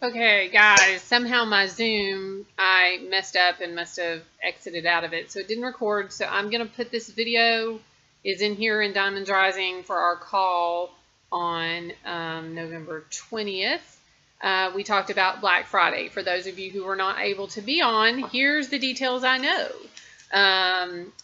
Okay, guys, somehow my Zoom, I messed up and must have exited out of it, so it didn't record. So I'm going to put this video is in here in Diamonds Rising for our call on November 20th. We talked about Black Friday. For those of you who were not able to be on, here's the details I know.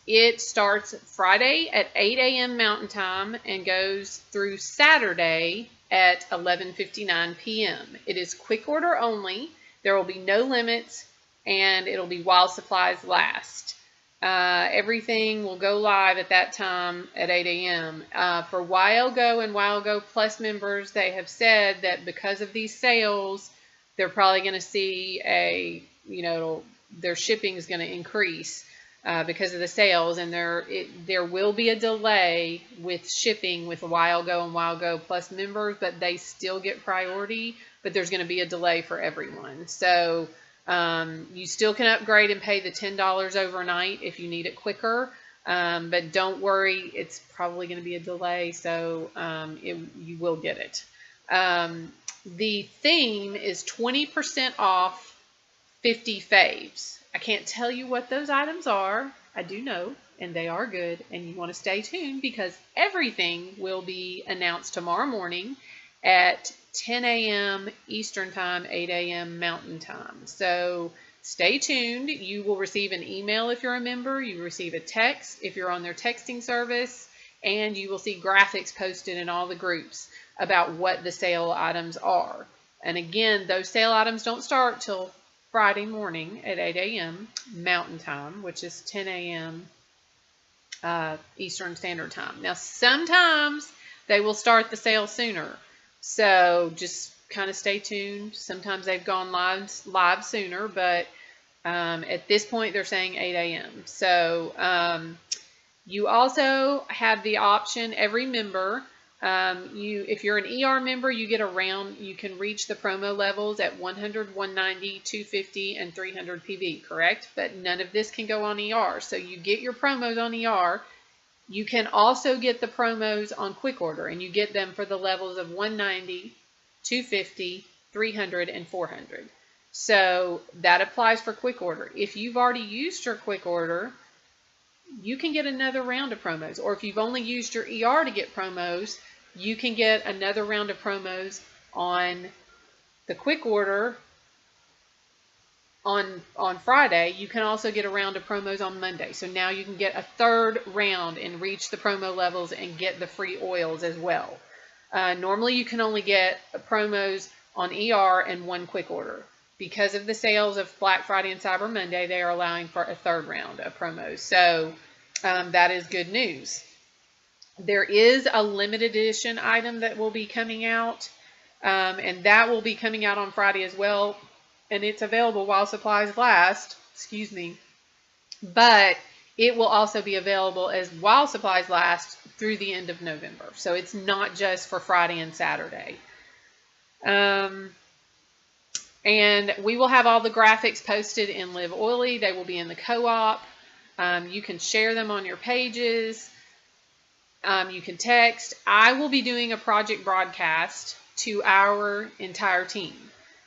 It starts Friday at 8 a.m. Mountain Time and goes through Saturday at 11:59 p.m. It is quick order only. There will be no limits, and it'll be while supplies last. Everything will go live at that time at 8 a.m. For YL Go and YL Go Plus members, they have said that because of these sales, they're probably going to see their shipping is going to increase. Because of the sales, and there will be a delay with shipping with YL Go and YL Go Plus members, but they still get priority, but there's going to be a delay for everyone. So you still can upgrade and pay the $10 overnight if you need it quicker, but don't worry, it's probably going to be a delay, so you will get it. The theme is 20% off 50 faves. I can't tell you what those items are. I do know, and they are good, and you want to stay tuned because everything will be announced tomorrow morning at 10 a.m. Eastern Time, 8 a.m. Mountain Time. So stay tuned. You will receive an email if you're a member. You receive a text if you're on their texting service, and you will see graphics posted in all the groups about what the sale items are. And again, those sale items don't start till Friday morning at 8 a.m. Mountain Time, which is 10 a.m. Eastern Standard Time. Now, sometimes they will start the sale sooner, so just kind of stay tuned. Sometimes they've gone live sooner, but at this point, they're saying 8 a.m. So you also have the option, every member, if you're an ER member, you can reach the promo levels at 100, 190, 250, and 300 PV, correct? But none of this can go on ER. So you get your promos on ER. You can also get the promos on quick order, and you get them for the levels of 190, 250, 300, and 400. So that applies for quick order. If you've already used your quick order, you can get another round of promos. Or if you've only used your ER to get promos, you can get another round of promos on the quick order on Friday. You can also get a round of promos on Monday. So now you can get a third round and reach the promo levels and get the free oils as well. Normally you can only get promos on ER and one quick order. Because of the sales of Black Friday and Cyber Monday, they are allowing for a third round of promos. So that is good news. There is a limited edition item that will be coming out, and that will be coming out on Friday as well, and it's available while supplies last, excuse me, but it will also be available as while supplies last through the end of November. So it's not just for Friday and Saturday. And we will have all the graphics posted in Live Oily. They will be in the co-op. You can share them on your pages. You can text. I will be doing a project broadcast to our entire team.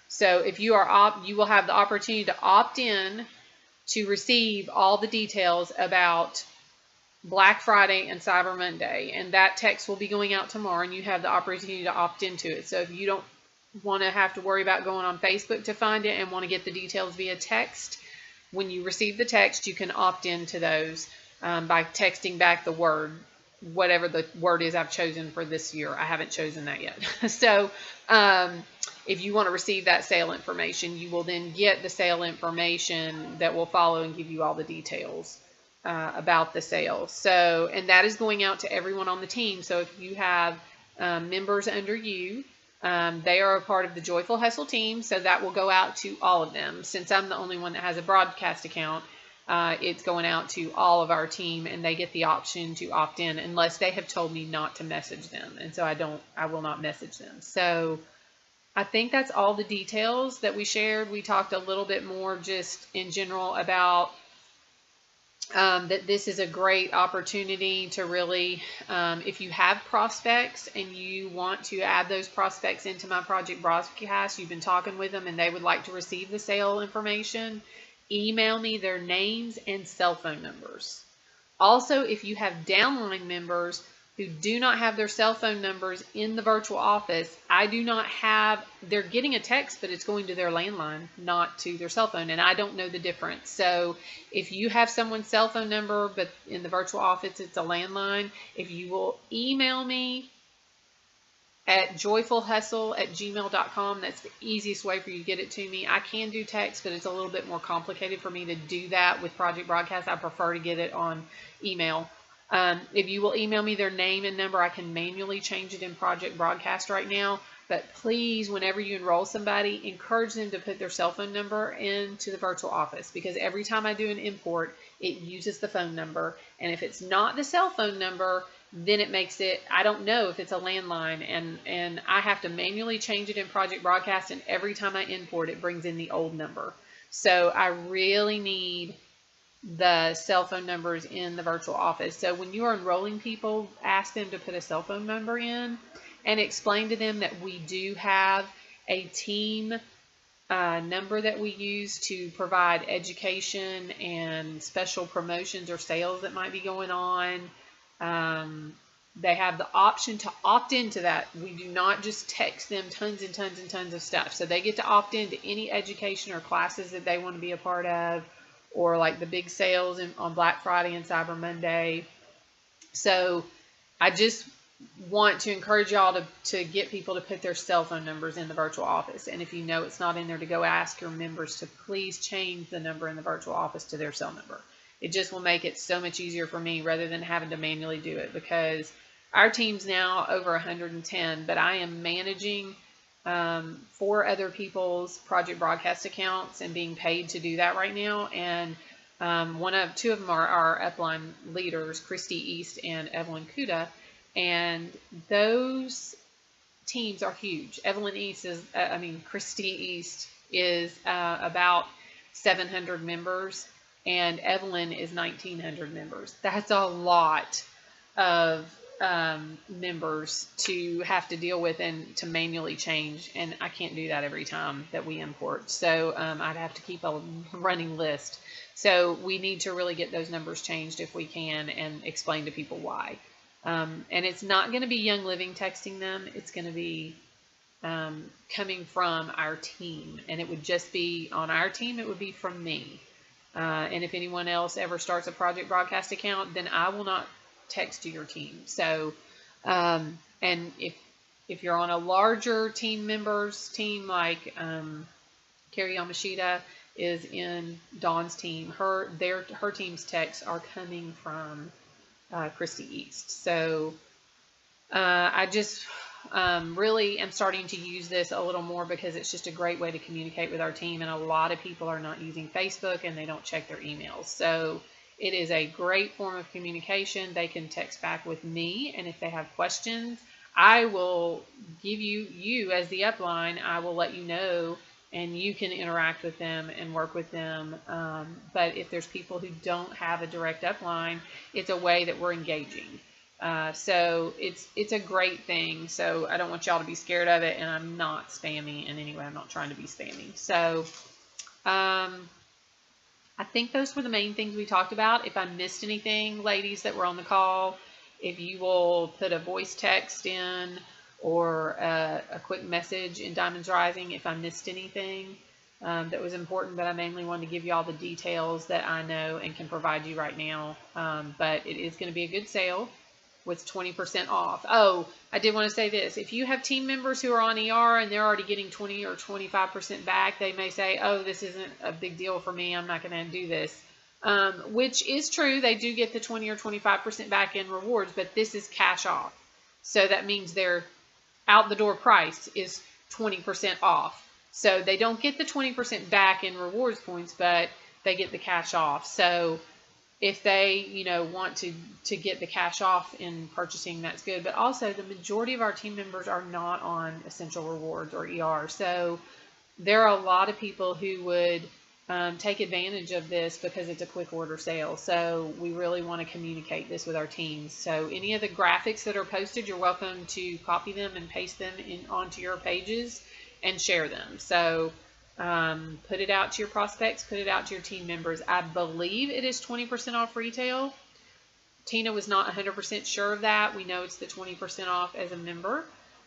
So if you are you will have the opportunity to opt in to receive all the details about Black Friday and Cyber Monday. And that text will be going out tomorrow, and you have the opportunity to opt into it. So if you don't want to have to worry about going on Facebook to find it and want to get the details via text, when you receive the text, you can opt into those by texting back the word, whatever the word is I've chosen for this year. I haven't chosen that yet. So if you want to receive that sale information, you will then get the sale information that will follow and give you all the details about the sale. So, and that is going out to everyone on the team. So if you have members under you, they are a part of the Joyful Hustle team, so that will go out to all of them. Since I'm the only one that has a broadcast account, it's going out to all of our team, and they get the option to opt in unless they have told me not to message them. And so I will not message them. So I think that's all the details that we shared. We talked a little bit more just in general about that this is a great opportunity to really, if you have prospects and you want to add those prospects into my project broadcast, you've been talking with them and they would like to receive the sale information, email me their names and cell phone numbers. Also, if you have downline members who do not have their cell phone numbers in the virtual office, I do not have, they're getting a text, but it's going to their landline, not to their cell phone, and I don't know the difference. So if you have someone's cell phone number, but in the virtual office it's a landline, if you will email me at joyfulhustle@gmail.com. That's the easiest way for you to get it to me. I can do text, but it's a little bit more complicated for me to do that with Project Broadcast. I prefer to get it on email. If you will email me their name and number, I can manually change it in Project Broadcast right now. But please, whenever you enroll somebody, encourage them to put their cell phone number into the virtual office, because every time I do an import, it uses the phone number. And if it's not the cell phone number, then it makes it, I don't know if it's a landline, and I have to manually change it in Project Broadcast, and every time I import, it brings in the old number. So I really need the cell phone numbers in the virtual office. So when you are enrolling people, ask them to put a cell phone number in and explain to them that we do have a team number that we use to provide education and special promotions or sales that might be going on. They have the option to opt into that. We do not just text them tons and tons and tons of stuff. So they get to opt into any education or classes that they want to be a part of, or like the big sales on Black Friday and Cyber Monday. So I just want to encourage y'all to get people to put their cell phone numbers in the virtual office. And if you know it's not in there, to go ask your members to please change the number in the virtual office to their cell number. It just will make it so much easier for me rather than having to manually do it, because our team's now over 110, but I am managing 4 other people's Project Broadcast accounts and being paid to do that right now. And 2 of them are our upline leaders, Christy East and Evelyn Kuda, and those teams are huge. Christy East is about 700 members, and Evelyn is 1,900 members. That's a lot of members to have to deal with and to manually change, and I can't do that every time that we import. So I'd have to keep a running list. So we need to really get those numbers changed if we can, and explain to people why. And it's not going to be Young Living texting them. It's going to be coming from our team, and it would just be on our team. It would be from me. And if anyone else ever starts a Project Broadcast account, then I will not text to your team. So, and if you're on a larger team like Carrie Yamashita is in Dawn's team, her team's texts are coming from Christy East. So I just really am starting to use this a little more, because it's just a great way to communicate with our team, and a lot of people are not using Facebook and they don't check their emails. So it is a great form of communication. They can text back with me, and if they have questions, I will give you as the upline, I will let you know, and you can interact with them and work with them. But if there's people who don't have a direct upline, it's a way that we're engaging. So it's a great thing. So I don't want y'all to be scared of it, and I'm not spammy in any way. I'm not trying to be spammy. So I think those were the main things we talked about. If I missed anything, ladies that were on the call, if you will put a voice text in or a quick message in Diamonds Rising if I missed anything that was important, but I mainly wanted to give you all the details that I know and can provide you right now. But it is going to be a good sale with 20% off. Oh, I did want to say this. If you have team members who are on ER and they're already getting 20 or 25% back, they may say, oh, this isn't a big deal for me. I'm not going to do this. Which is true. They do get the 20 or 25% back in rewards, but this is cash off. So that means their out the door price is 20% off. So they don't get the 20% back in rewards points, but they get the cash off. So if they, want to get the cash off in purchasing, that's good. But also, the majority of our team members are not on Essential Rewards or ER. So there are a lot of people who would take advantage of this because it's a quick order sale. So we really want to communicate this with our teams. So any of the graphics that are posted, you're welcome to copy them and paste them onto your pages and share them. So put it out to your prospects, put it out to your team members. I believe it is 20% off retail. Tina was not 100% sure of that. We know it's the 20% off as a member.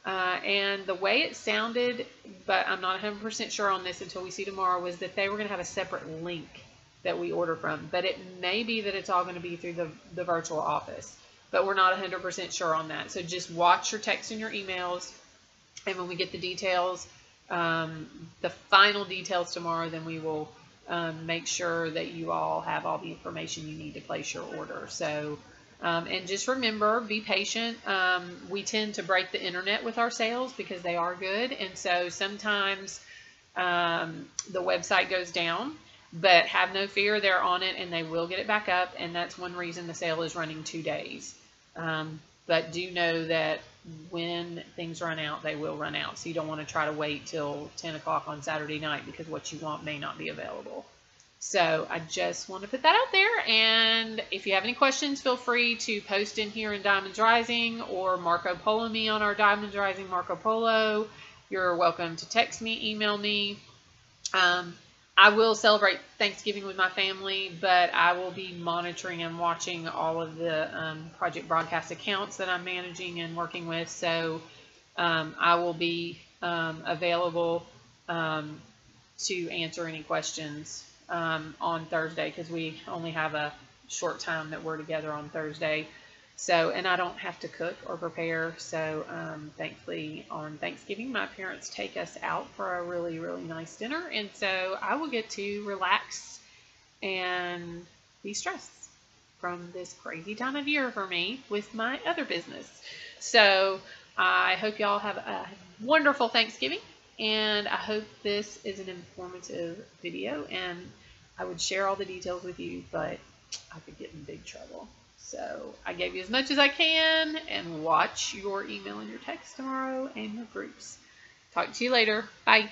And the way it sounded, but I'm not 100% sure on this until we see tomorrow, was that they were going to have a separate link that we order from. But it may be that it's all going to be through the virtual office. But we're not 100% sure on that. So just watch your texts and your emails. And when we get the details, the final details tomorrow, then we will make sure that you all have all the information you need to place your order. So, and just remember, be patient. We tend to break the internet with our sales because they are good. And so sometimes the website goes down, but have no fear, they're on it and they will get it back up. And that's one reason the sale is running 2 days. But do know that when things run out, they will run out. So you don't want to try to wait till 10 o'clock on Saturday night because what you want may not be available. So I just want to put that out there. And if you have any questions, feel free to post in here in Diamonds Rising or Marco Polo me on our Diamonds Rising Marco Polo. You're welcome to text me, email me. I will celebrate Thanksgiving with my family, but I will be monitoring and watching all of the Project Broadcast accounts that I'm managing and working with. So I will be available to answer any questions on Thursday because we only have a short time that we're together on Thursday. So, and I don't have to cook or prepare. So, thankfully on Thanksgiving, my parents take us out for a really, really nice dinner. And so I will get to relax and de-stress from this crazy time of year for me with my other business. So I hope y'all have a wonderful Thanksgiving. And I hope this is an informative video. And I would share all the details with you, but I could get in big trouble. So I gave you as much as I can, and watch your email and your text tomorrow and your groups. Talk to you later. Bye.